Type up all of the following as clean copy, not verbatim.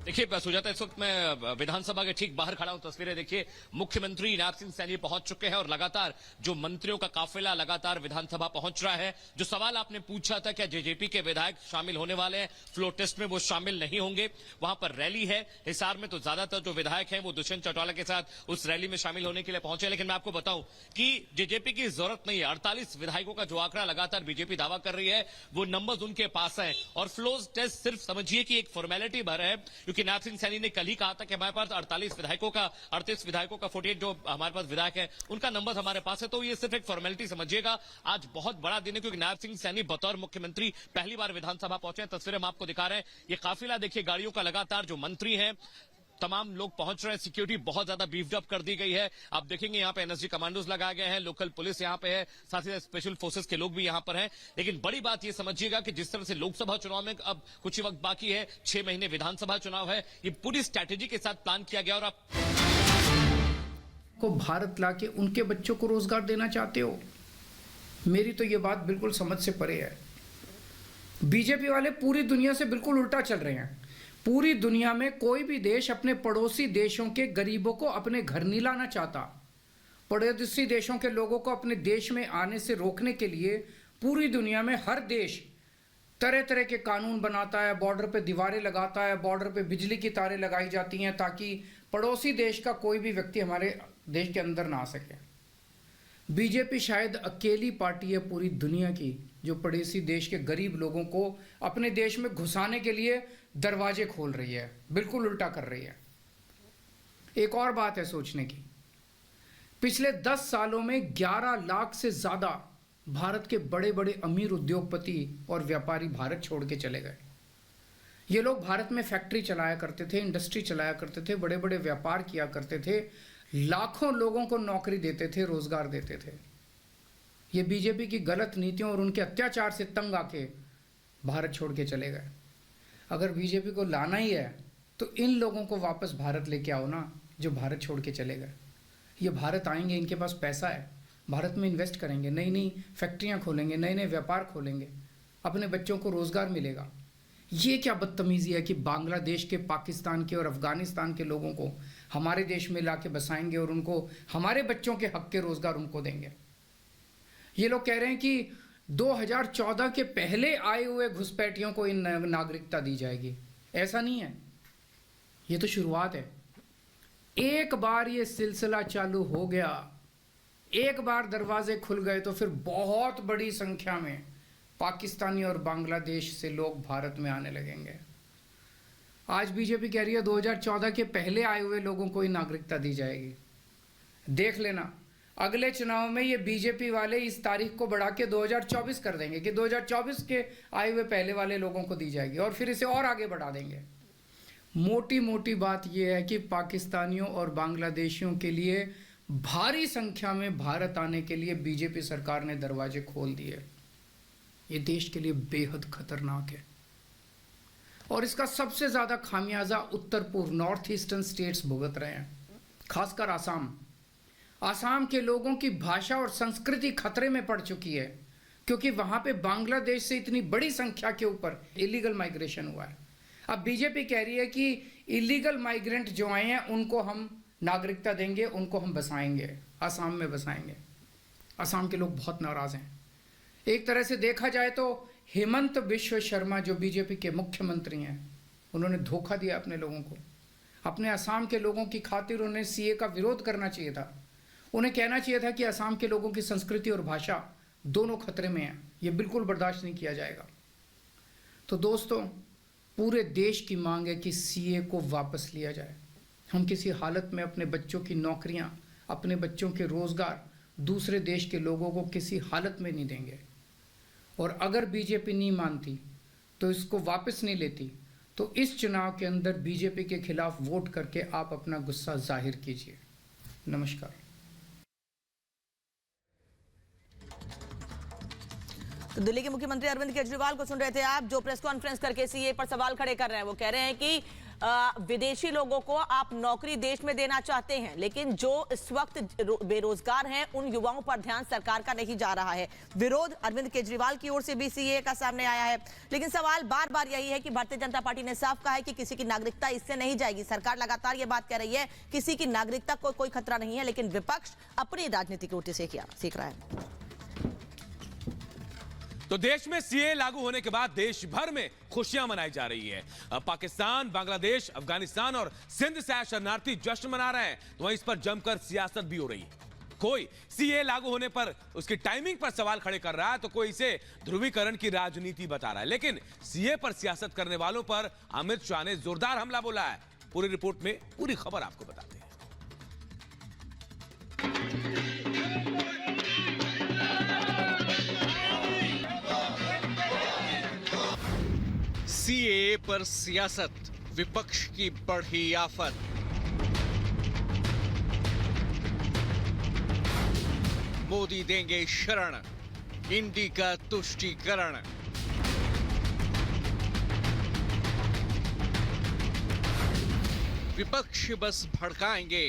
देखिए सुजाता, इस वक्त मैं विधानसभा के ठीक बाहर खड़ा हूं। तस्वीरें देखिए, मुख्यमंत्री नायब सिंह सैनी पहुंच चुके हैं और लगातार जो मंत्रियों का काफिला लगातार विधानसभा पहुंच रहा है। जो सवाल आपने पूछा था क्या जेजेपी के विधायक शामिल होने वाले हैं फ्लोर टेस्ट में, वो शामिल नहीं होंगे। वहां पर रैली है हिसार में, तो ज्यादातर जो विधायक हैं वो दुष्यंत चौटाला के साथ उस रैली में शामिल होने के लिए पहुंचे। लेकिन मैं आपको बताऊं कि जेजेपी की जरूरत नहीं है। 48 विधायकों का जो आंकड़ा लगातार बीजेपी दावा कर रही है वो नंबर्स उनके पास है। और फ्लोर टेस्ट सिर्फ समझिए कि एक फॉर्मेलिटी भर है, क्योंकि नायब सिंह सैनी ने कल ही कहा था कि हमारे पास 38 विधायकों का 48 जो हमारे पास विधायक है उनका नंबर हमारे पास है। तो ये सिर्फ एक फॉर्मेलिटी समझिएगा। आज बहुत बड़ा दिन है क्योंकि नायब सिंह सैनी बतौर मुख्यमंत्री पहली बार विधानसभा पहुंचे हैं। तस्वीरें हम आपको दिखा रहे हैं। ये काफिला देखिए, गाड़ियों का लगातार जो मंत्री हैं तमाम लोग पहुंच रहे हैं। सिक्योरिटी बहुत ज्यादा बीफ्ड अप कर दी गई है। आप देखेंगे यहाँ पे एनएसजी कमांडोज लगाए गए हैं, लोकल पुलिस यहाँ पे है, साथ ही साथ स्पेशल फोर्सेस के लोग भी यहाँ पर हैं। लेकिन बड़ी बात ये समझिएगा कि जिस तरह से लोकसभा चुनाव में अब कुछ ही वक्त बाकी है, 6 महीने विधानसभा चुनाव है, ये पूरी स्ट्रैटेजी के साथ प्लान किया गया। और आप को भारत लाके उनके बच्चों को रोजगार देना चाहते हो? मेरी तो ये बात बिल्कुल समझ से परे है। बीजेपी वाले पूरी दुनिया से बिल्कुल उल्टा चल रहे हैं। पूरी दुनिया में कोई भी देश अपने पड़ोसी देशों के गरीबों को अपने घर नहीं लाना चाहता। पड़ोसी देशों के लोगों को अपने देश में आने से रोकने के लिए पूरी दुनिया में हर देश तरह तरह के कानून बनाता है, बॉर्डर पे दीवारें लगाता है, बॉर्डर पे बिजली की तारें लगाई जाती हैं ताकि पड़ोसी देश का कोई भी व्यक्ति हमारे देश के अंदर ना आ सके। बीजेपी शायद अकेली पार्टी है पूरी दुनिया की जो पड़ोसी देश के गरीब लोगों को अपने देश में घुसाने के लिए दरवाजे खोल रही है, बिल्कुल उल्टा कर रही है। एक और बात है सोचने की, पिछले 10 सालों में 11 लाख से ज्यादा भारत के बड़े बड़े अमीर उद्योगपति और व्यापारी भारत छोड़ के चले गए। ये लोग भारत में फैक्ट्री चलाया करते थे, इंडस्ट्री चलाया करते थे, बड़े बड़े व्यापार किया करते थे, लाखों लोगों को नौकरी देते थे, रोजगार देते थे। ये बीजेपी की गलत नीतियों और उनके अत्याचार से तंग आके भारत छोड़ के चले गए। अगर बीजेपी को लाना ही है तो इन लोगों को वापस भारत लेके आओ ना, जो भारत छोड़ के चले गए। ये भारत आएंगे, इनके पास पैसा है, भारत में इन्वेस्ट करेंगे, नई नई फैक्ट्रियां खोलेंगे, नए नए व्यापार खोलेंगे, अपने बच्चों को रोजगार मिलेगा। ये क्या बदतमीजी है कि बांग्लादेश के, पाकिस्तान के और अफगानिस्तान के लोगों को हमारे देश में लाके बसाएंगे और उनको हमारे बच्चों के हक के रोजगार उनको देंगे। ये लोग कह रहे हैं कि 2014 के पहले आए हुए घुसपैठियों को इन नागरिकता दी जाएगी। ऐसा नहीं है, ये तो शुरुआत है। एक बार ये सिलसिला चालू हो गया, एक बार दरवाजे खुल गए तो फिर बहुत बड़ी संख्या में पाकिस्तानी और बांग्लादेश से लोग भारत में आने लगेंगे। आज बीजेपी कह रही है 2014 के पहले आए हुए लोगों को ही नागरिकता दी जाएगी। देख लेना, अगले चुनाव में ये बीजेपी वाले इस तारीख को बढ़ा के 2024 कर देंगे कि 2024 के आए हुए पहले वाले लोगों को दी जाएगी और फिर इसे और आगे बढ़ा देंगे। मोटी मोटी बात यह है कि पाकिस्तानियों और बांग्लादेशियों के लिए भारी संख्या में भारत आने के लिए बीजेपी सरकार ने दरवाजे खोल दिए। ये देश के लिए बेहद खतरनाक है और इसका सबसे ज्यादा खामियाजा उत्तर पूर्व नॉर्थ ईस्टर्न स्टेट्स भुगत रहे हैं, खासकर आसाम। आसाम के लोगों की भाषा और संस्कृति खतरे में पड़ चुकी है क्योंकि वहां पे बांग्लादेश से इतनी बड़ी संख्या के ऊपर इलीगल माइग्रेशन हुआ है। अब बीजेपी कह रही है कि इलीगल माइग्रेंट जो आए हैं उनको हम नागरिकता देंगे, उनको हम बसाएंगे, आसाम में बसाएंगे। आसाम के लोग बहुत नाराज हैं। एक तरह से देखा जाए तो हेमंत बिश्व शर्मा जो बीजेपी के मुख्यमंत्री हैं, उन्होंने धोखा दिया अपने लोगों को। अपने असम के लोगों की खातिर उन्हें सीए का विरोध करना चाहिए था। उन्हें कहना चाहिए था कि असम के लोगों की संस्कृति और भाषा दोनों खतरे में हैं, ये बिल्कुल बर्दाश्त नहीं किया जाएगा। तो दोस्तों, पूरे देश की मांग है कि सीए को वापस लिया जाए। हम किसी हालत में अपने बच्चों की नौकरियां, अपने बच्चों के रोजगार दूसरे देश के लोगों को किसी हालत में नहीं देंगे। और अगर बीजेपी नहीं मानती तो इसको वापस नहीं लेती तो इस चुनाव के अंदर बीजेपी के खिलाफ वोट करके आप अपना गुस्सा जाहिर कीजिए। नमस्कार। तो दिल्ली के मुख्यमंत्री अरविंद केजरीवाल को सुन रहे थे आप, जो प्रेस कॉन्फ्रेंस करके सीए पर सवाल खड़े कर रहे हैं। वो कह रहे हैं कि विदेशी लोगों को आप नौकरी देश में देना चाहते हैं, लेकिन जो इस वक्त बेरोजगार हैं उन युवाओं पर ध्यान सरकार का नहीं जा रहा है। विरोध अरविंद केजरीवाल की ओर से भी सीएए का सामने आया है, लेकिन सवाल बार बार यही है कि भारतीय जनता पार्टी ने साफ कहा है कि किसी की नागरिकता इससे नहीं जाएगी। सरकार लगातार यह बात कह रही है किसी की नागरिकता को कोई खतरा नहीं है, लेकिन विपक्ष अपनी राजनीति की उल्टी सीख रहा है। तो देश में सीए लागू होने के बाद देश भर में खुशियां मनाई जा रही है। अब पाकिस्तान, बांग्लादेश, अफगानिस्तान और सिंध से आए शरणार्थी जश्न मना रहे हैं, तो वहीं इस पर जमकर सियासत भी हो रही है। कोई सीए लागू होने पर उसकी टाइमिंग पर सवाल खड़े कर रहा है, तो कोई इसे ध्रुवीकरण की राजनीति बता रहा है। लेकिन सीए पर सियासत करने वालों पर अमित शाह ने जोरदार हमला बोला है। पूरी रिपोर्ट में पूरी खबर आपको बताते हैं। सीएए पर सियासत, विपक्ष की बढ़ी आफत। मोदी देंगे शरण, इंडी का तुष्टीकरण। विपक्ष बस भड़काएंगे,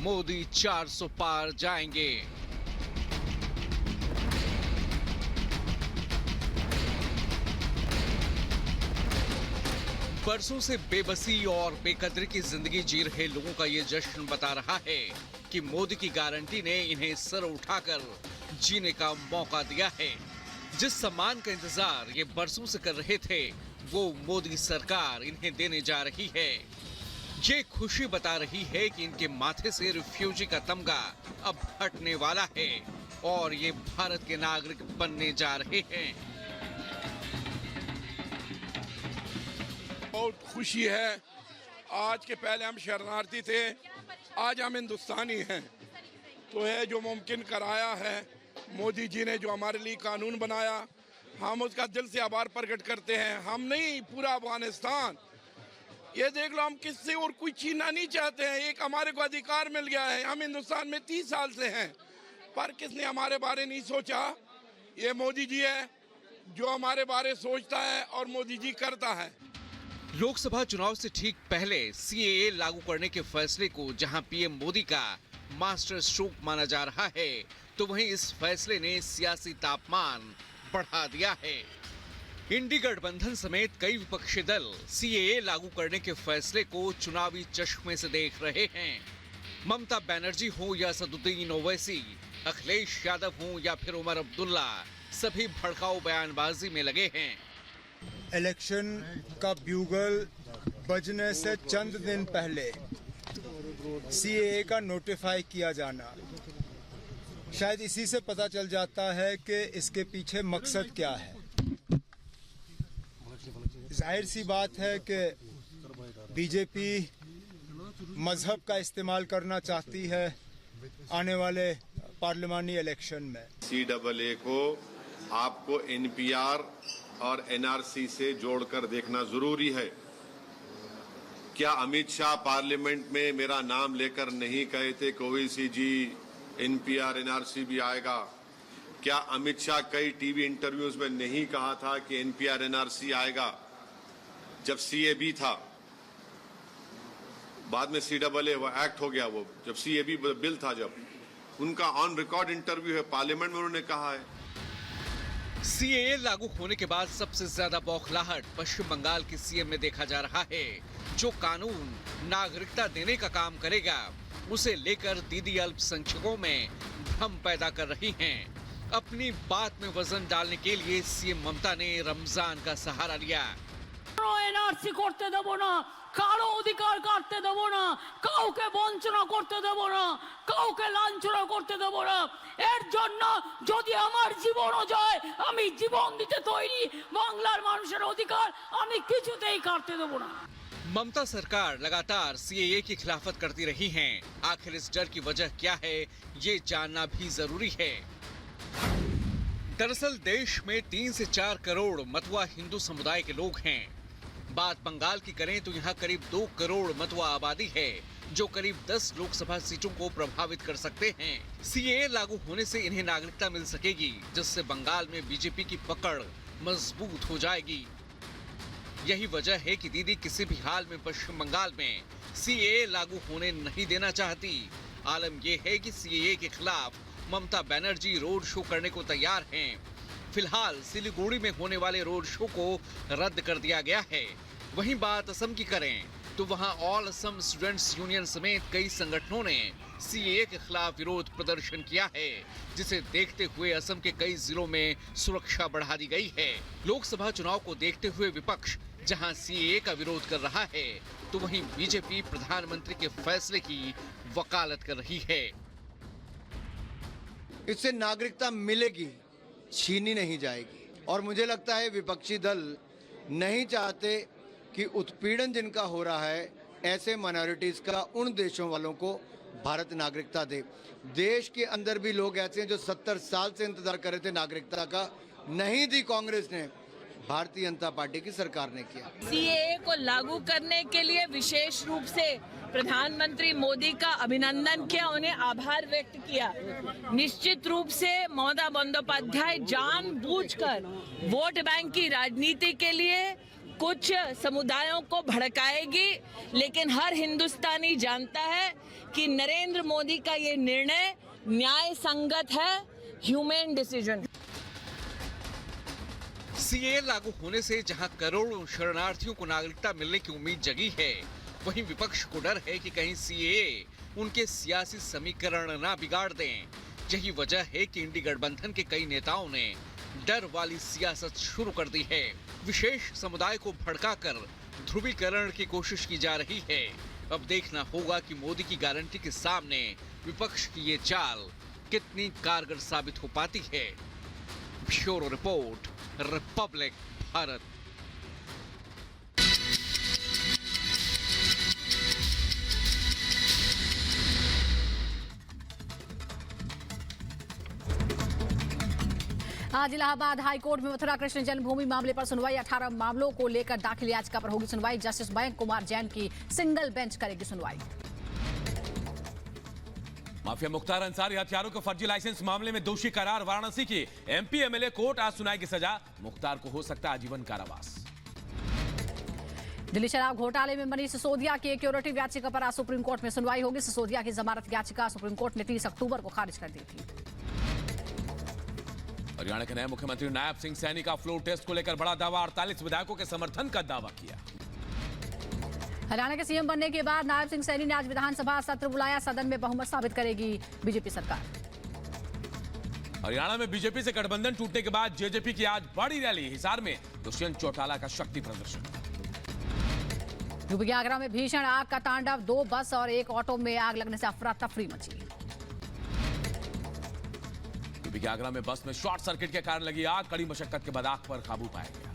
मोदी 400 पार जाएंगे। बरसों से बेबसी और बेकदरी की जिंदगी जी रहे लोगों का ये जश्न बता रहा है कि मोदी की गारंटी ने इन्हें सर उठाकर जीने का मौका दिया है। जिस सम्मान का इंतजार ये बरसों से कर रहे थे, वो मोदी सरकार इन्हें देने जा रही है। ये खुशी बता रही है कि इनके माथे से रिफ्यूजी का तमगा अब हटने वाला है और ये भारत के नागरिक बनने जा रहे हैं। बहुत खुशी है। आज के पहले हम शरणार्थी थे, आज हम हिंदुस्तानी हैं। तो है जो मुमकिन कराया है मोदी जी ने, जो हमारे लिए कानून बनाया, हम उसका दिल से आभार प्रकट करते हैं। हम नहीं, पूरा अफगानिस्तान। ये देख लो, हम किससे और कोई छीनना नहीं चाहते हैं। एक हमारे को अधिकार मिल गया है। हम हिंदुस्तान में 30 साल से हैं, पर किसने हमारे बारे नहीं सोचा? ये मोदी जी है जो हमारे बारे सोचता है और मोदी जी करता है। लोकसभा चुनाव से ठीक पहले सीएए लागू करने के फैसले को जहां पीएम मोदी का मास्टर स्ट्रोक माना जा रहा है, तो वहीं इस फैसले ने सियासी तापमान बढ़ा दिया है। इंडी गठबंधन समेत कई विपक्षी दल सीएए लागू करने के फैसले को चुनावी चश्मे से देख रहे हैं। ममता बनर्जी हो या असदुद्दीन ओवैसी, अखिलेश यादव हो या फिर उमर अब्दुल्ला, सभी भड़काऊ बयानबाजी में लगे हैं। इलेक्शन का ब्यूगल बजने से चंद दिन पहले सीएए का नोटिफाई किया जाना, शायद इसी से पता चल जाता है कि इसके पीछे मकसद क्या है। जाहिर सी बात है कि बीजेपी मजहब का इस्तेमाल करना चाहती है आने वाले पार्लिमानी इलेक्शन में। सीएए को आपको एनपीआर और एनआरसी से जोड़कर देखना जरूरी है। क्या अमित शाह पार्लियामेंट में मेरा नाम लेकर नहीं कहे थे कि ओवैसी जी एनपीआर एनआरसी भी आएगा? क्या अमित शाह कई टीवी इंटरव्यूज में नहीं कहा था कि एनपीआर एनआरसी आएगा? जब सीएबी था, बाद में सीएए वो एक्ट हो गया, वो जब सीएबी बिल था, जब उनका ऑन रिकॉर्ड इंटरव्यू है पार्लियामेंट में, उन्होंने कहा है। सीएए लागू होने के बाद सबसे ज्यादा बौखलाहट पश्चिम बंगाल के सीएम में देखा जा रहा है। जो कानून नागरिकता देने का काम करेगा, उसे लेकर दीदी अल्पसंख्यकों में भ्रम पैदा कर रही हैं। अपनी बात में वजन डालने के लिए सीएम ममता ने रमजान का सहारा लिया। এনআরসি করতে দেব না, কারো অধিকার কাটতে দেব না, কাউকে বঞ্চনা করতে দেব না, কাউকে লাঞ্ছনা করতে দেব না। এর জন্য যদি আমার জীবনও যায়, আমি জীবন দিতে তৈরি। বাংলার মানুষের অধিকার আমি কিছুতেই কাটতে দেব না। ममता सरकार लगातार सीएए की खिलाफत करती रही हैं। आखिर इस डर की वजह क्या है, ये जानना भी जरूरी है। दरअसल देश में 3 से 4 करोड़ मतुआ हिंदू समुदाय के लोग हैं। बात बंगाल की करें तो यहाँ करीब 2 करोड़ मतुआ आबादी है, जो करीब 10 लोकसभा सीटों को प्रभावित कर सकते हैं। सीएए लागू होने से इन्हें नागरिकता मिल सकेगी, जिससे बंगाल में बीजेपी की पकड़ मजबूत हो जाएगी। यही वजह है कि दीदी किसी भी हाल में पश्चिम बंगाल में सीएए लागू होने नहीं देना चाहती। आलम यह है कि सीएए के खिलाफ ममता बनर्जी रोड शो करने को तैयार हैं। फिलहाल सिलीगुड़ी में होने वाले रोड शो को रद्द कर दिया गया है। वहीं बात असम की करें तो वहां ऑल असम स्टूडेंट्स यूनियन समेत कई संगठनों ने सीएए के खिलाफ विरोध प्रदर्शन किया है, जिसे देखते हुए असम के कई जिलों में सुरक्षा बढ़ा दी गई है। लोकसभा चुनाव को देखते हुए विपक्ष जहां सीएए का विरोध कर रहा है, तो वहीं बीजेपी प्रधानमंत्री के फैसले की वकालत कर रही है। इससे नागरिकता मिलेगी, छीनी नहीं जाएगी। और मुझे लगता है विपक्षी दल नहीं चाहते कि उत्पीड़न जिनका हो रहा है ऐसे माइनॉरिटीज का उन देशों वालों को भारत नागरिकता दे। देश के अंदर भी लोग ऐसे हैं जो 70 साल से इंतजार कर रहे थे नागरिकता का, नहीं दी कांग्रेस ने, भारतीय जनता पार्टी की सरकार ने किया। सीएए को लागू करने के लिए विशेष रूप से प्रधानमंत्री मोदी का अभिनंदन किया, उन्हें आभार व्यक्त किया। निश्चित रूप से ममता बंदोपाध्याय जानबूझकर वोट बैंक की राजनीति के लिए कुछ समुदायों को भड़काएगी, लेकिन हर हिंदुस्तानी जानता है कि नरेंद्र मोदी का ये निर्णय न्याय संगत है, ह्यूमन डिसीजन। सीएए लागू होने से जहां करोड़ों शरणार्थियों को नागरिकता मिलने की उम्मीद जगी है, वहीं विपक्ष को डर है कि कहीं सीएए उनके सियासी समीकरण ना बिगाड़ दें। यही वजह है कि इंडी गठबंधन के कई नेताओं ने डर वाली सियासत शुरू कर दी है। विशेष समुदाय को भड़काकर ध्रुवीकरण की कोशिश की जा रही है। अब देखना होगा कि मोदी की गारंटी के सामने विपक्ष की ये चाल कितनी कारगर साबित हो पाती है। Bureau report, Republic Bharat. आज इलाहाबाद हाई कोर्ट में मथुरा कृष्ण जन्मभूमि मामले पर सुनवाई। 18 मामलों को लेकर दाखिल याचिका पर होगी सुनवाई। जस्टिस मयंक कुमार जैन की सिंगल बेंच करेगी सुनवाई। माफिया मुख्तार अंसारी हथियारों के फर्जी लाइसेंस मामले में दोषी करार। वाराणसी की एमपी एमएलए कोर्ट आज सुनाएगी सजा। मुख्तार को हो सकता है आजीवन कारावास। दिल्ली शराब घोटाले में मनीष सिसोदिया की क्यूरेटिव याचिका पर आज सुप्रीम कोर्ट में सुनवाई होगी। सिसोदिया की जमानत याचिका सुप्रीम कोर्ट ने 30 अक्टूबर को खारिज कर दी थी। हरियाणा के नए मुख्यमंत्री नायब सिंह सैनी का फ्लोर टेस्ट को लेकर बड़ा दावा। 48 विधायकों के समर्थन का दावा किया। हरियाणा के सीएम बनने के बाद नायब सिंह सैनी ने आज विधानसभा सत्र बुलाया। सदन में बहुमत साबित करेगी बीजेपी सरकार। हरियाणा में बीजेपी से गठबंधन टूटने के बाद जेजेपी की आज बड़ी रैली। हिसार में दुष्यंत चौटाला का शक्ति प्रदर्शन। यूपी के आगरा में भीषण आग का तांडव। 2 बस और 1 ऑटो में आग लगने से अफरा तफरी मची। यूपी के आगरा में बस में शॉर्ट सर्किट के कारण लगी आग। कड़ी मशक्कत के बाद आग पर काबू पाया गया।